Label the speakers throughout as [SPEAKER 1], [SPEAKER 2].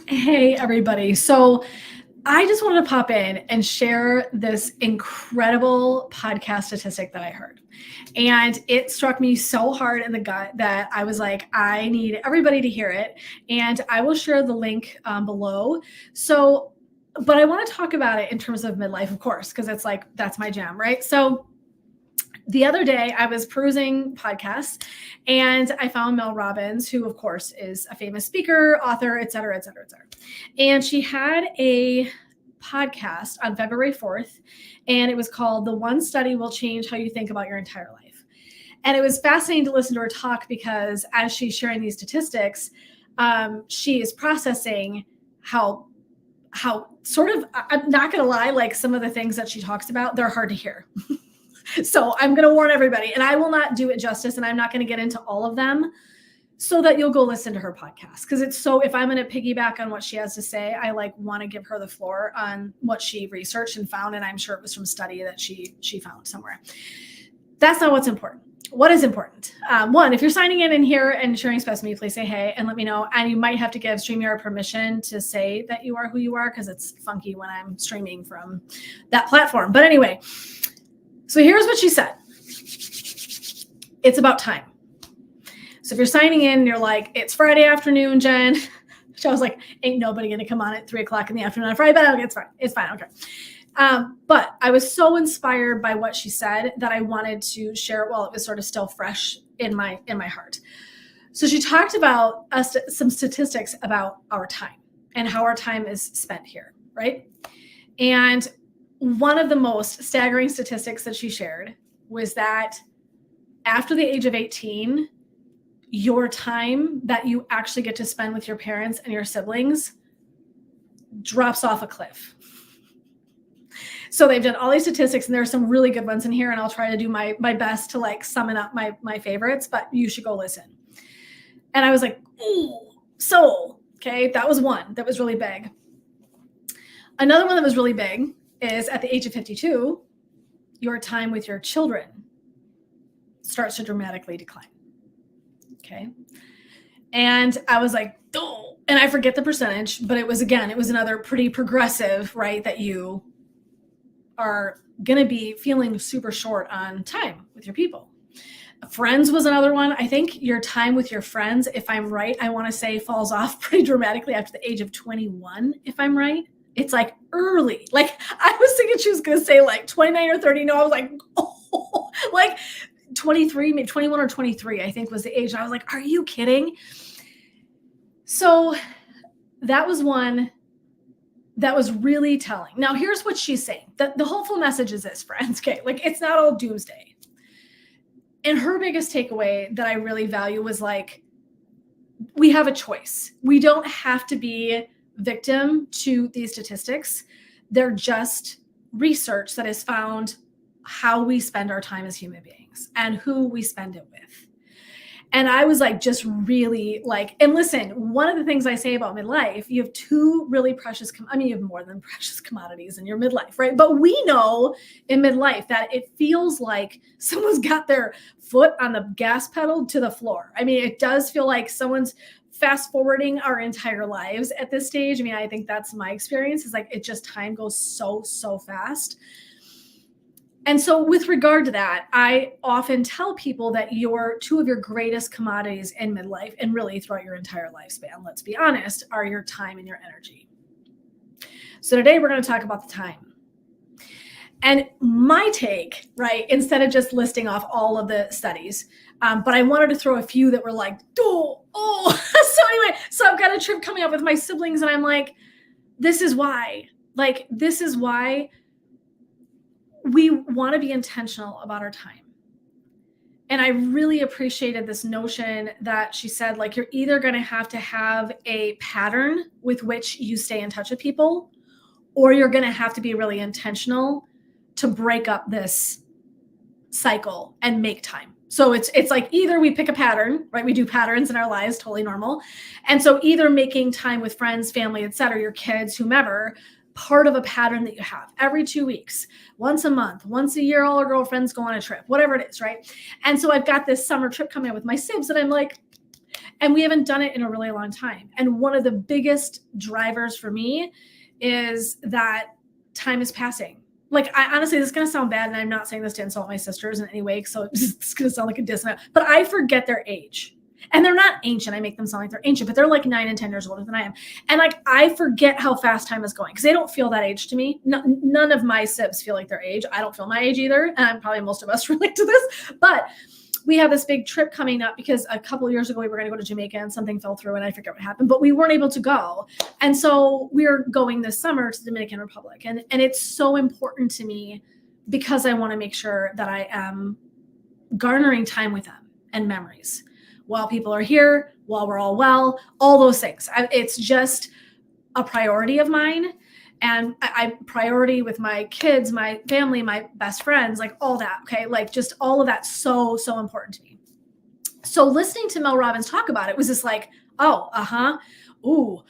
[SPEAKER 1] Hey, everybody. So I just wanted to pop in and share this incredible podcast statistic that I heard. And it struck me so hard in the gut that I was like, I need everybody to hear it. And I will share the link below. But I want to talk about it in terms of midlife, of course, because it's like, that's my jam, right? So the other day I was perusing podcasts and I found Mel Robbins, who of course is a famous speaker, author, et cetera, et cetera, et cetera. And she had a podcast on February 4th, and it was called The One Study Will Change How You Think About Your Entire Life. And it was fascinating to listen to her talk because as she's sharing these statistics, she is processing how sort of, I'm not going to lie, like some of the things that she talks about, they're hard to hear. So I'm going to warn everybody, and I will not do it justice, and I'm not going to get into all of them so that you'll go listen to her podcast. Because it's so, if I'm going to piggyback on what she has to say, I want to give her the floor on what she researched and found. And I'm sure it was from study that she found somewhere. That's not what's important. What is important? One, if you're signing in here and sharing space with me, please say hey and let me know. And you might have to give StreamYard permission to say that you are who you are, because it's funky when I'm streaming from that platform. But anyway, so here's what she said. It's about time. So if you're signing in and you're like, it's Friday afternoon, Jen. So I was like, ain't nobody going to come on at 3:00 in the afternoon on Friday, but okay, it's fine. It's fine. Okay. But I was so inspired by what she said that I wanted to share it while it was sort of still fresh in my heart. So she talked about some statistics about our time and how our time is spent here, right? And one of the most staggering statistics that she shared was that after the age of 18, your time that you actually get to spend with your parents and your siblings drops off a cliff. So they've done all these statistics, and there are some really good ones in here, and I'll try to do my best to summon up my favorites, but you should go listen. And I was like, ooh, so, okay, that was one that was really big. Another one that was really big is at the age of 52, your time with your children starts to dramatically decline. Okay. And I was like, oh, and I forget the percentage, but it was another pretty progressive, right? That you are going to be feeling super short on time with your people. Friends was another one. I think your time with your friends, if I'm right, I want to say falls off pretty dramatically after the age of 21, if I'm right. It's like early. I was thinking she was going to say 29 or 30. No, I was like, oh, 23, maybe 21 or 23, I think was the age. I was like, are you kidding? So that was one that was really telling. Now, here's what she's saying. The hopeful message is this, friends. Okay, it's not all doomsday. And her biggest takeaway that I really value was we have a choice. We don't have to be victim to these statistics. They're just research that has found how we spend our time as human beings and who we spend it with. And I was just really and listen, one of the things I say about midlife, you have two really precious, you have more than precious commodities in your midlife, right? But we know in midlife that it feels like someone's got their foot on the gas pedal to the floor. It does feel like someone's fast forwarding our entire lives at this stage. I think that's my experience, is it just time goes so fast. And so with regard to that, I often tell people that two of your greatest commodities in midlife, and really throughout your entire lifespan, let's be honest, are your time and your energy. So today we're going to talk about the time. And my take, right, instead of just listing off all of the studies, but I wanted to throw a few that were oh. So anyway, so I've got a trip coming up with my siblings, and I'm like, this is why we want to be intentional about our time. And I really appreciated this notion that she said, you're either going to have a pattern with which you stay in touch with people, or you're going to have to be really intentional to break up this cycle and make time. So it's either we pick a pattern, right? We do patterns in our lives, totally normal. And so either making time with friends, family, et cetera, your kids, whomever, part of a pattern that you have every 2 weeks, once a month, once a year, all our girlfriends go on a trip, whatever it is, right? And so I've got this summer trip coming up with my sibs, and I'm like, And we haven't done it in a really long time. And one of the biggest drivers for me is that time is passing. Like, I honestly, this is going to sound bad, and I'm not saying this to insult my sisters in any way, so it's going to sound like a diss, but I forget their age. And they're not ancient. I make them sound like they're ancient, but they're like 9 and 10 years older than I am. And like, I forget how fast time is going because they don't feel that age to me. None of my sibs feel like their age. I don't feel my age either. And probably most of us relate to this. But we have this big trip coming up because a couple of years ago we were going to go to Jamaica and something fell through and I forget what happened, but we weren't able to go. And so we're going this summer to the Dominican Republic. And it's so important to me because I want to make sure that I am garnering time with them and memories while people are here, while we're all well, all those things. It's just a priority of mine. And I priority with my kids, my family, my best friends, like all that. Okay. Like just all of that. So important to me. So listening to Mel Robbins talk about it was just like, oh, ooh,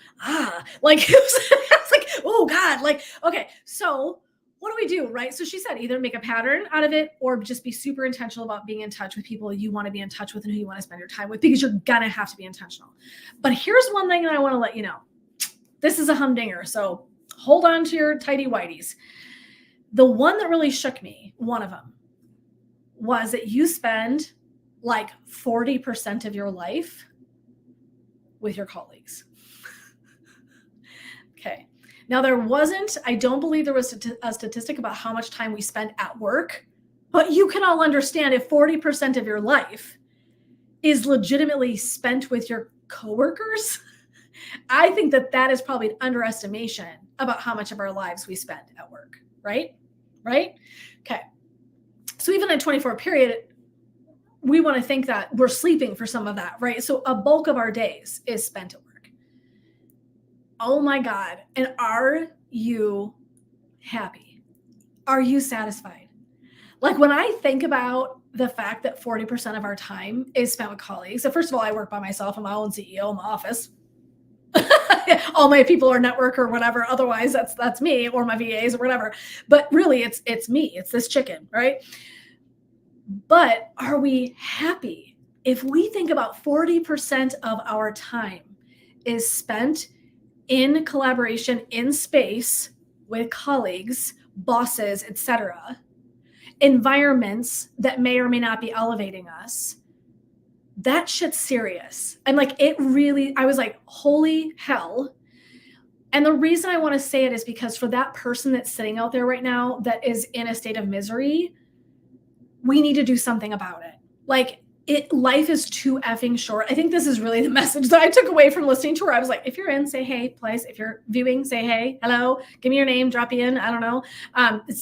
[SPEAKER 1] like, it was like, oh God, like, okay. So what do we do? Right. So she said, either make a pattern out of it or just be super intentional about being in touch with people you want to be in touch with and who you want to spend your time with, because you're going to have to be intentional. But here's one thing that I want to let you know. This is a humdinger. So hold on to your tighty whities. The one that really shook me, one of them, was that you spend like 40% of your life with your colleagues. Okay. Now I don't believe there was a statistic about how much time we spend at work, but you can all understand if 40% of your life is legitimately spent with your coworkers, I think that is probably an underestimation about how much of our lives we spend at work, right? Right? Okay. So even a 24 period, we want to think that we're sleeping for some of that, right? So a bulk of our days is spent at work. Oh my God. And are you happy? Are you satisfied? Like when I think about the fact that 40% of our time is spent with colleagues. So first of all, I work by myself. I'm my own CEO in my office. All my people are network or whatever. Otherwise that's me or my VAs or whatever. But really it's me. It's this chicken, right? But are we happy? If we think about 40% of our time is spent in collaboration in space with colleagues, bosses, etc., environments that may or may not be elevating us, that shit's serious. And like I was like, holy hell. And the reason I want to say it is because for that person that's sitting out there right now that is in a state of misery, we need to do something about it. Like life is too effing short. I think this is really the message that I took away from listening to her. I was like, if you're in, say hey, please. If you're viewing, say hey, hello, give me your name, drop you in. I don't know.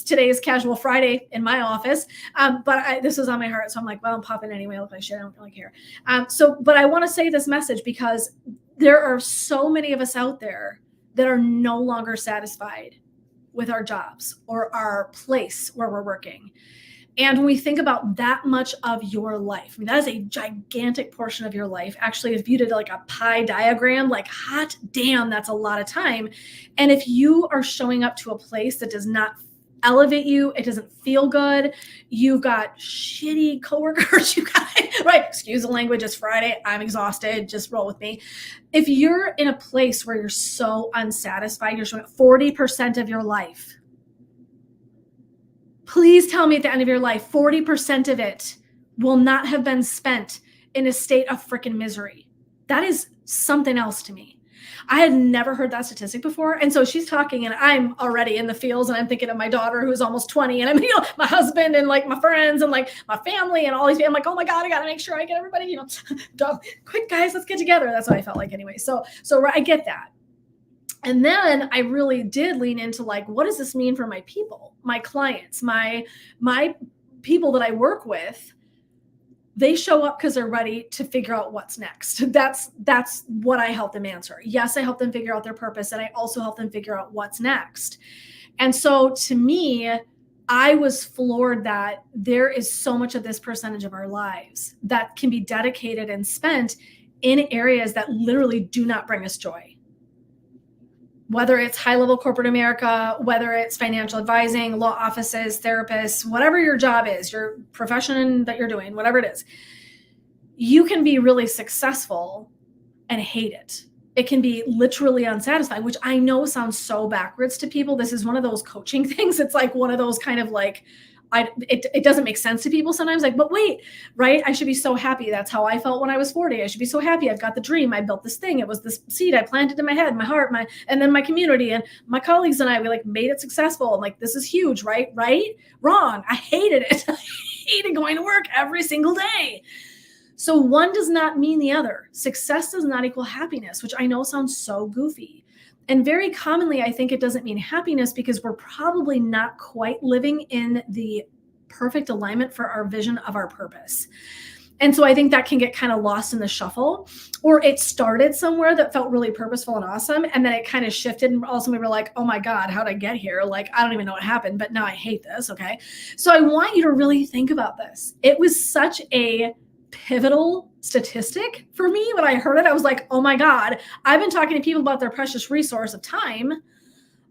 [SPEAKER 1] Today's casual Friday in my office. But this was on my heart. So I'm like, well, I'm popping anyway. I look like shit. I don't really care. But I want to say this message because there are so many of us out there that are no longer satisfied with our jobs or our place where we're working. And when we think about that much of your life, I mean, that is a gigantic portion of your life. Actually, if you did like a pie diagram, like hot damn, that's a lot of time. And if you are showing up to a place that does not elevate you, it doesn't feel good, you've got shitty coworkers, right? Excuse the language, it's Friday, I'm exhausted, just roll with me. If you're in a place where you're so unsatisfied, you're showing up 40% of your life, please tell me at the end of your life, 40% of it will not have been spent in a state of freaking misery. That is something else to me. I had never heard that statistic before. And so she's talking and I'm already in the fields and I'm thinking of my daughter who's almost 20 and I'm, my husband and like my friends and like my family and all these, I'm like, oh my God, I got to make sure I get everybody, quick guys, let's get together. That's what I felt like anyway. So I get that. And then I really did lean into like, what does this mean for my people, my clients, my people that I work with? They show up because they're ready to figure out what's next. That's what I help them answer. Yes, I help them figure out their purpose, and I also help them figure out what's next. And so to me, I was floored that there is so much of this percentage of our lives that can be dedicated and spent in areas that literally do not bring us joy. Whether it's high-level corporate America, whether it's financial advising, law offices, therapists, whatever your job is, your profession that you're doing, whatever it is, you can be really successful and hate it. It can be literally unsatisfying, which I know sounds so backwards to people. This is one of those coaching things. It's like one of those kind of like, it doesn't make sense to people sometimes, like, but wait, right? I should be so happy. That's how I felt when I was 40. I should be so happy. I've got the dream. I built this thing. It was this seed I planted in my head, my heart, and then my community and my colleagues and I, we like made it successful. I'm like, this is huge, right? Right? Wrong. I hated it. I hated going to work every single day. So one does not mean the other. Success does not equal happiness, which I know sounds so goofy. And very commonly, I think it doesn't mean happiness because we're probably not quite living in the perfect alignment for our vision of our purpose. And so I think that can get kind of lost in the shuffle, or it started somewhere that felt really purposeful and awesome. And then it kind of shifted. And all of a sudden we were like, oh my God, how'd I get here? Like, I don't even know what happened, but now I hate this. Okay. So I want you to really think about this. It was such a pivotal statistic for me. When I heard it, I was like, oh my God, I've been talking to people about their precious resource of time.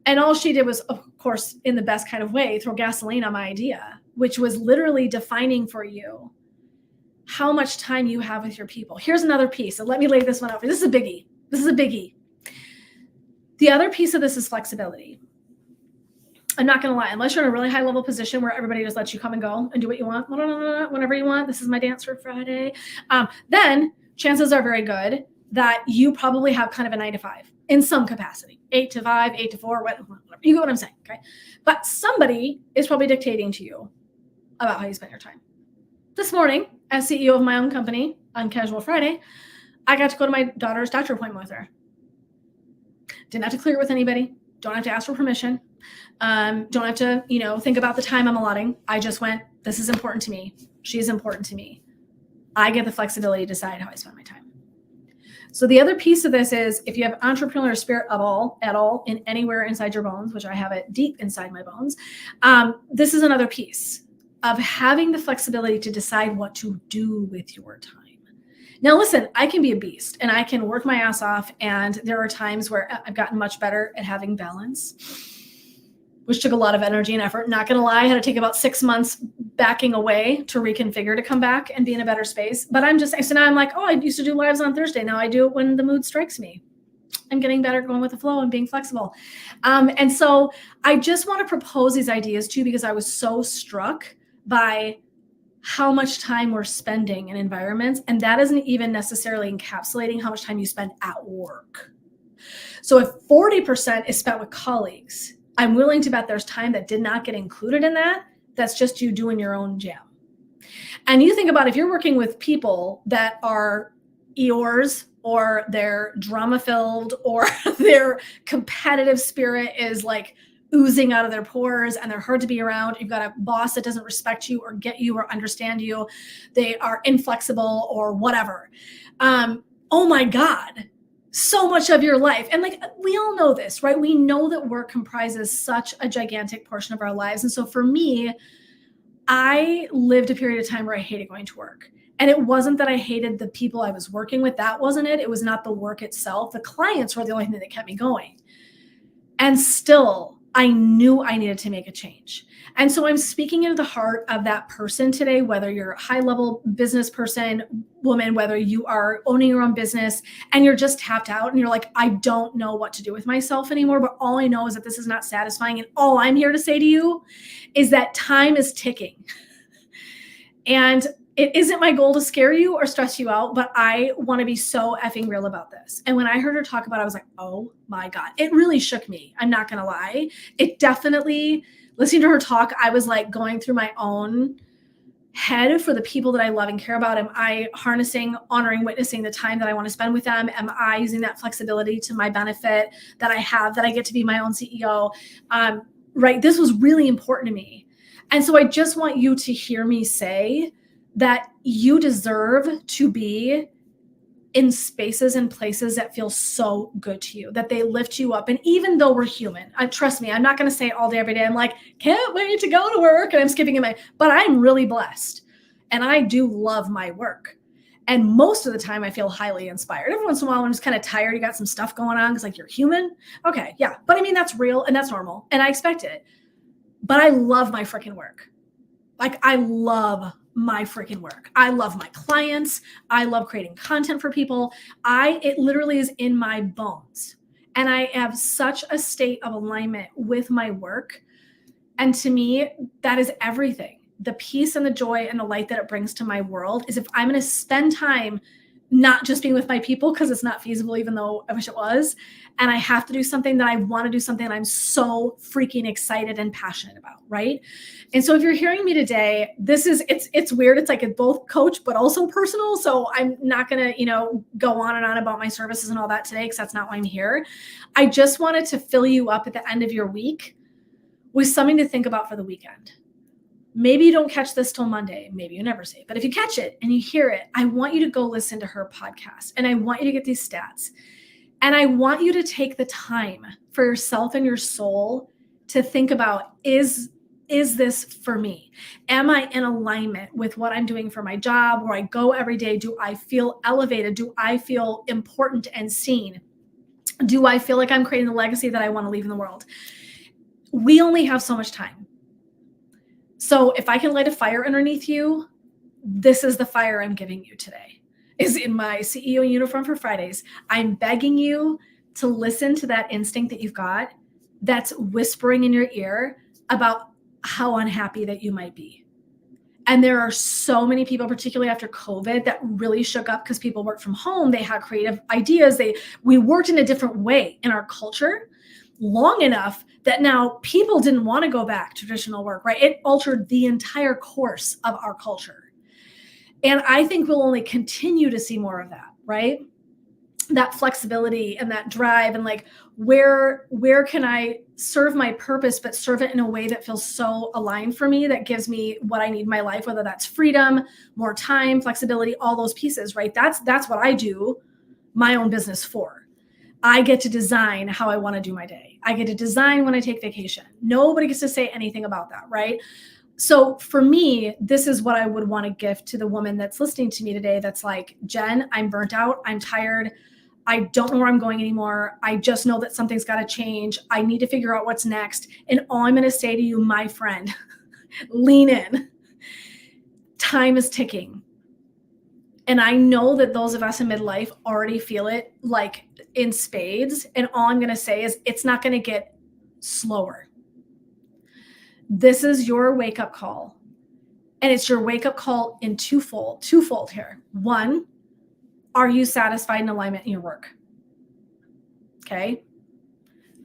[SPEAKER 1] And all she did was, of course, in the best kind of way, throw gasoline on my idea, which was literally defining for you how much time you have with your people. Here's another piece. And let me lay this one out for you. This is a biggie. This is a biggie. The other piece of this is flexibility. I'm not going to lie, unless you're in a really high level position where everybody just lets you come and go and do what you want, whenever you want. This is my dance for Friday. Then chances are very good that you probably have kind of a 9 to 5 in some capacity, 8 to 5, 8 to 4, whatever. You get what I'm saying. Okay. But somebody is probably dictating to you about how you spend your time. This morning, as CEO of my own company on Casual Friday, I got to go to my daughter's doctor appointment with her. Didn't have to clear it with anybody. Don't have to ask for permission. Don't have to, think about the time I'm allotting. I just went, this is important to me. She's important to me. I get the flexibility to decide how I spend my time. So the other piece of this is if you have entrepreneurial spirit at all, in anywhere inside your bones, which I have it deep inside my bones, this is another piece of having the flexibility to decide what to do with your time. Now, listen, I can be a beast and I can work my ass off. And there are times where I've gotten much better at having balance, which took a lot of energy and effort. Not going to lie, I had to take about 6 months backing away to reconfigure to come back and be in a better space. But I'm just saying, so now I'm like, oh, I used to do lives on Thursday. Now I do it when the mood strikes me. I'm getting better going with the flow and being flexible. And so I just want to propose these ideas too, because I was so struck by how much time we're spending in environments. And that isn't even necessarily encapsulating how much time you spend at work. So if 40% is spent with colleagues, I'm willing to bet there's time that did not get included in that. That's just you doing your own jam. And you think about if you're working with people that are Eeyores, or they're drama filled, or their competitive spirit is like oozing out of their pores and they're hard to be around. You've got a boss that doesn't respect you or get you or understand you. They are inflexible or whatever. Oh my God. So much of your life. And like, we all know this, right? We know that work comprises such a gigantic portion of our lives. And so for me, I lived a period of time where I hated going to work. And it wasn't that I hated the people I was working with. That wasn't it. It was not the work itself. The clients were the only thing that kept me going. And still, I knew I needed to make a change. And so I'm speaking into the heart of that person today, whether you're a high-level business person, woman, whether you are owning your own business and you're just tapped out and you're like, I don't know what to do with myself anymore, but all I know is that this is not satisfying. And all I'm here to say to you is that time is ticking. And it isn't my goal to scare you or stress you out, but I want to be so effing real about this. And when I heard her talk about it, I was like, oh my God, it really shook me. I'm not going to lie. It definitely, listening to her talk, I was like going through my own head for the people that I love and care about. Am I harnessing, honoring, witnessing the time that I want to spend with them? Am I using that flexibility to my benefit that I have, that I get to be my own CEO? Right. This was really important to me. And so I just want you to hear me say that you deserve to be in spaces and places that feel so good to you, that they lift you up. And even though we're human, trust me, I'm not going to say it all day, every day. I'm like, can't wait to go to work. And I'm skipping but I'm really blessed. And I do love my work. And most of the time I feel highly inspired. Every once in a while, I'm just kind of tired. You got some stuff going on because like you're human. Okay. Yeah. But I mean, that's real and that's normal. And I expect it. But I love my freaking work. Like I love my freaking work. I love my clients. I love creating content for people. It literally is in my bones. And I have such a state of alignment with my work. And to me, that is everything. The peace and the joy and the light that it brings to my world is if I'm going to spend time not just being with my people, because it's not feasible, even though I wish it was, and I have to do something that I want to do, something that I'm so freaking excited and passionate about, right? And so if you're hearing me today, it's weird. It's like it's both coach, but also personal. So I'm not going to, go on and on about my services and all that today, because that's not why I'm here. I just wanted to fill you up at the end of your week with something to think about for the weekend. Maybe you don't catch this till Monday. Maybe you never see it. But if you catch it and you hear it, I want you to go listen to her podcast. And I want you to get these stats. And I want you to take the time for yourself and your soul to think about, is this for me? Am I in alignment with what I'm doing for my job, where I go every day? Do I feel elevated? Do I feel important and seen? Do I feel like I'm creating the legacy that I want to leave in the world? We only have so much time. So if I can light a fire underneath you, this is the fire I'm giving you today, is in my CEO uniform for Fridays. I'm begging you to listen to that instinct that you've got that's whispering in your ear about how unhappy that you might be. And there are so many people, particularly after COVID, that really shook up because people worked from home. They had creative ideas. We worked in a different way in our culture long enough that now people didn't want to go back to traditional work, right? It altered the entire course of our culture. And I think we'll only continue to see more of that, right? That flexibility and that drive, and like, where can I serve my purpose, but serve it in a way that feels so aligned for me, that gives me what I need in my life, whether that's freedom, more time, flexibility, all those pieces, right? That's what I do my own business for. I get to design how I want to do my day. I get to design when I take vacation. Nobody gets to say anything about that, right? So for me, this is what I would want to gift to the woman that's listening to me today, that's like, Jen, I'm burnt out. I'm tired. I don't know where I'm going anymore. I just know that something's got to change. I need to figure out what's next. And all I'm going to say to you, my friend, lean in. Time is ticking. And I know that those of us in midlife already feel it like in spades. And all I'm going to say is it's not going to get slower. This is your wake-up call. And it's your wake-up call in twofold here. One, are you satisfied in alignment in your work? Okay.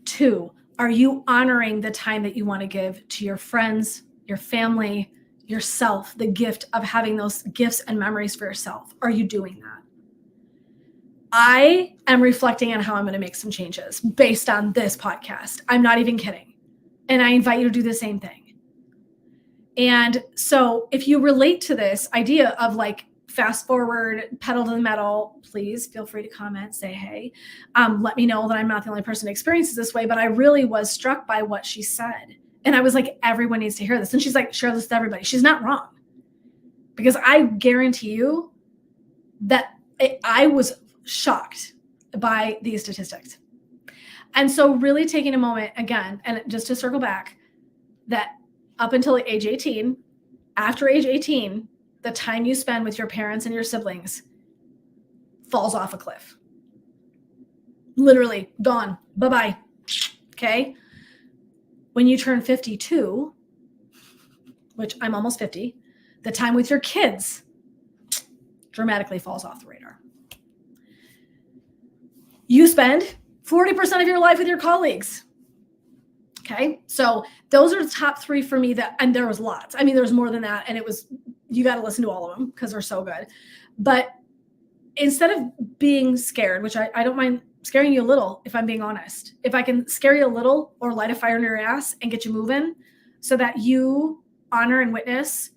[SPEAKER 1] Two, are you honoring the time that you want to give to your friends, your family, yourself, the gift of having those gifts and memories for yourself? Are you doing that? I am reflecting on how I'm going to make some changes based on this podcast. I'm not even kidding. And I invite you to do the same thing. And so if you relate to this idea of like, fast forward, pedal to the metal, please feel free to comment, say, hey, let me know that I'm not the only person who experiences this way. But I really was struck by what she said. And I was like, everyone needs to hear this. And she's like, share this with everybody. She's not wrong. Because I guarantee you that I was shocked by these statistics. And so really taking a moment again, and just to circle back, that up until age 18, after age 18, the time you spend with your parents and your siblings falls off a cliff. Literally gone. Bye-bye. Okay. When you turn 52, which I'm almost 50, the time with your kids dramatically falls off the radar. You spend 40% of your life with your colleagues. Okay. So those are the top three for me and there was lots. I mean, there was more than that. And you got to listen to all of them because they're so good. But instead of being scared, which I don't mind scaring you a little, if I'm being honest, if I can scare you a little or light a fire in your ass and get you moving so that you honor and witness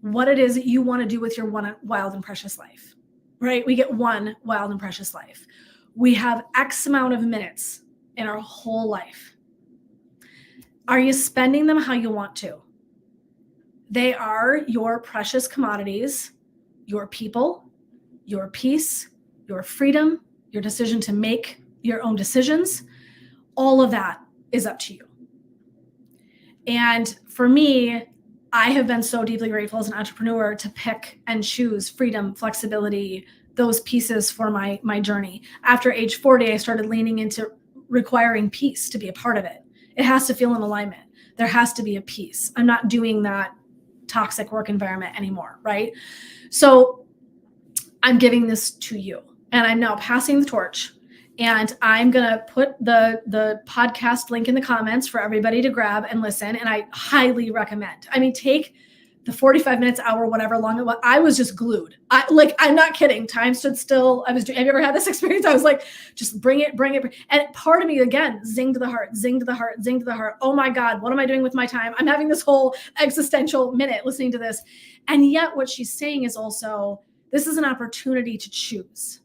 [SPEAKER 1] what it is that you want to do with your one wild and precious life, right? We get one wild and precious life. We have X amount of minutes in our whole life. Are you spending them how you want to? They are your precious commodities, your people, your peace, your freedom, your decision to make your own decisions. All of that is up to you. And for me, I have been so deeply grateful as an entrepreneur to pick and choose freedom, flexibility, those pieces for my journey. After age 40, I started leaning into requiring peace to be a part of it. It has to feel in alignment. There has to be a peace. I'm not doing that toxic work environment anymore, right? So I'm giving this to you, and I'm now passing the torch. And I'm going to put the podcast link in the comments for everybody to grab and listen. And I highly recommend. I mean, take the 45 minutes, hour, whatever long it was. I was just glued. I'm not kidding. Time stood still. Have you ever had this experience? I was like, just bring it. And part of me, again, zing to the heart, zing to the heart, zing to the heart. Oh my God, what am I doing with my time? I'm having this whole existential minute listening to this. And yet what she's saying is also, this is an opportunity to choose.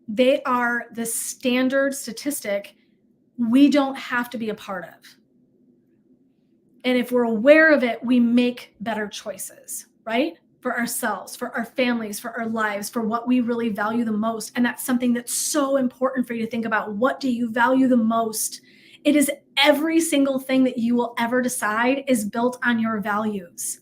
[SPEAKER 1] They are the standard statistic we don't have to be a part of. And if we're aware of it, we make better choices, right? For ourselves, for our families, for our lives, for what we really value the most. And that's something that's so important for you to think about. What do you value the most? It is every single thing that you will ever decide is built on your values.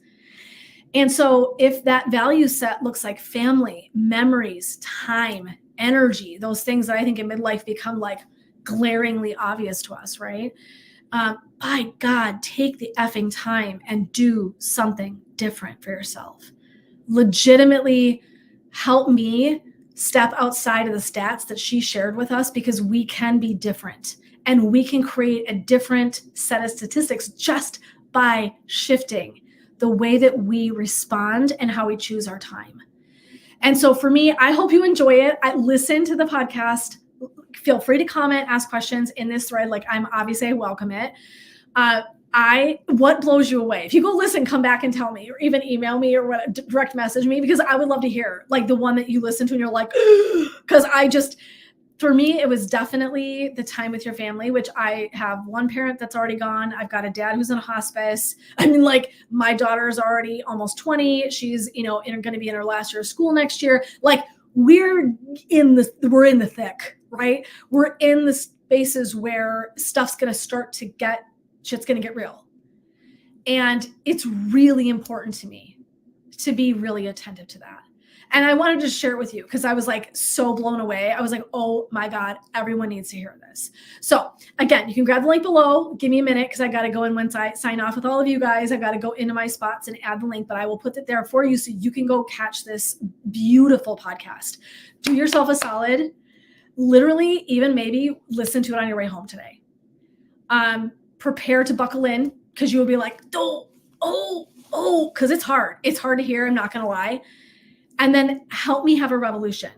[SPEAKER 1] And so if that value set looks like family, memories, time, energy, those things that I think in midlife become like glaringly obvious to us, right? By God, take the effing time and do something different for yourself. Legitimately help me step outside of the stats that she shared with us, because we can be different and we can create a different set of statistics just by shifting the way that we respond and how we choose our time. And so for me, I hope you enjoy it. I listen to the podcast. Feel free to comment, ask questions in this thread. Like I welcome it. What blows you away? If you go listen, come back and tell me, or even email me or direct message me, because I would love to hear like the one that you listen to and you're like, because for me, it was definitely the time with your family, which I have one parent that's already gone. I've got a dad who's in a hospice. I mean, like my daughter's already almost 20. She's, going to be in her last year of school next year. Like we're in the thick, right? We're in the spaces where shit's going to get real. And it's really important to me to be really attentive to that. And I wanted to share it with you because I was like so blown away. I was like, oh my God, everyone needs to hear this. So again, you can grab the link below. Give me a minute because I got to go in once I sign off with all of you guys. I got to go into my spots and add the link, but I will put it there for you so you can go catch this beautiful podcast. Do yourself a solid. Literally, even maybe listen to it on your way home today. Prepare to buckle in because you will be like, because it's hard. It's hard to hear. I'm not going to lie. And then help me have a revolution.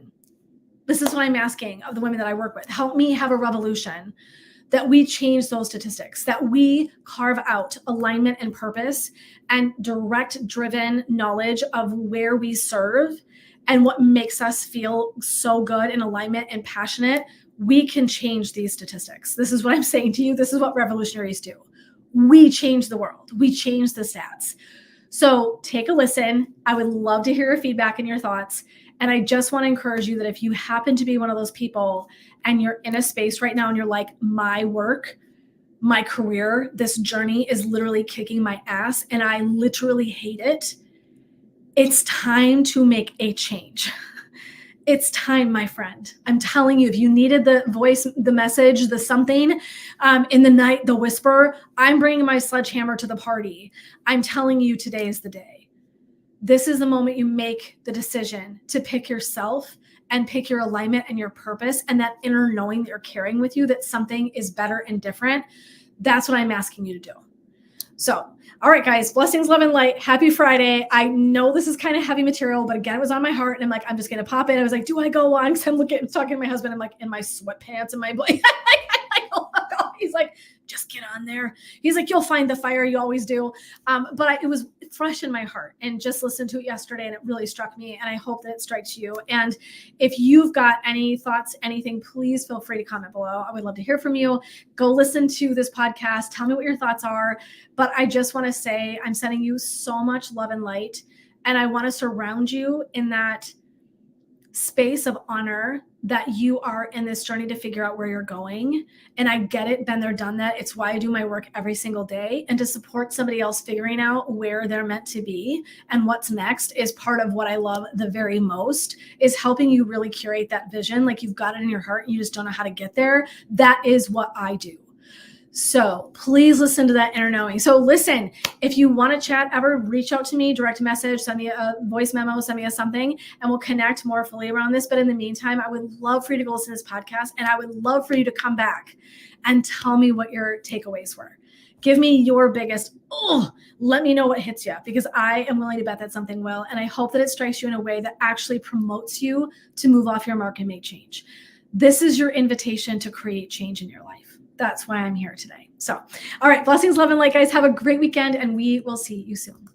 [SPEAKER 1] This is what I'm asking of the women that I work with. Help me have a revolution that we change those statistics, that we carve out alignment and purpose and direct driven knowledge of where we serve and what makes us feel so good in alignment and passionate. We can change these statistics. This is what I'm saying to you. This is what revolutionaries do. We change the world. We change the stats. So take a listen. I would love to hear your feedback and your thoughts. And I just want to encourage you that if you happen to be one of those people and you're in a space right now and you're like, my work, my career, this journey is literally kicking my ass and I literally hate it. It's time to make a change. It's time, my friend. I'm telling you, if you needed the voice, the message, the something in the night, the whisper, I'm bringing my sledgehammer to the party. I'm telling you, today is the day. This is the moment you make the decision to pick yourself and pick your alignment and your purpose and that inner knowing that you're carrying with you that something is better and different. That's what I'm asking you to do. So, all right, guys, blessings, love, and light. Happy Friday. I know this is kind of heavy material, but again, it was on my heart. And I'm like, I'm just going to pop in. I was like, do I go on? Because I'm talking to my husband. I'm like in my sweatpants and my blanket. He's like, just get on there. He's like, you'll find the fire. You always do. But it was fresh in my heart and just listened to it yesterday and it really struck me. And I hope that it strikes you. And if you've got any thoughts, anything, please feel free to comment below. I would love to hear from you. Go listen to this podcast. Tell me what your thoughts are. But I just want to say I'm sending you so much love and light. And I want to surround you in that space of honor that you are in this journey to figure out where you're going. And I get it, been there, done that. It's why I do my work every single day. And to support somebody else figuring out where they're meant to be and what's next is part of what I love the very most, is helping you really curate that vision. Like you've got it in your heart and you just don't know how to get there. That is what I do. So please listen to that inner knowing. So listen, if you want to chat ever, reach out to me, direct message, send me a voice memo, send me something, and we'll connect more fully around this. But in the meantime, I would love for you to go listen to this podcast, and I would love for you to come back and tell me what your takeaways were. Give me your biggest, let me know what hits you, because I am willing to bet that something will. And I hope that it strikes you in a way that actually promotes you to move off your mark and make change. This is your invitation to create change in your life. That's why I'm here today. So, all right, blessings, love, and light, guys. Have a great weekend, and we will see you soon.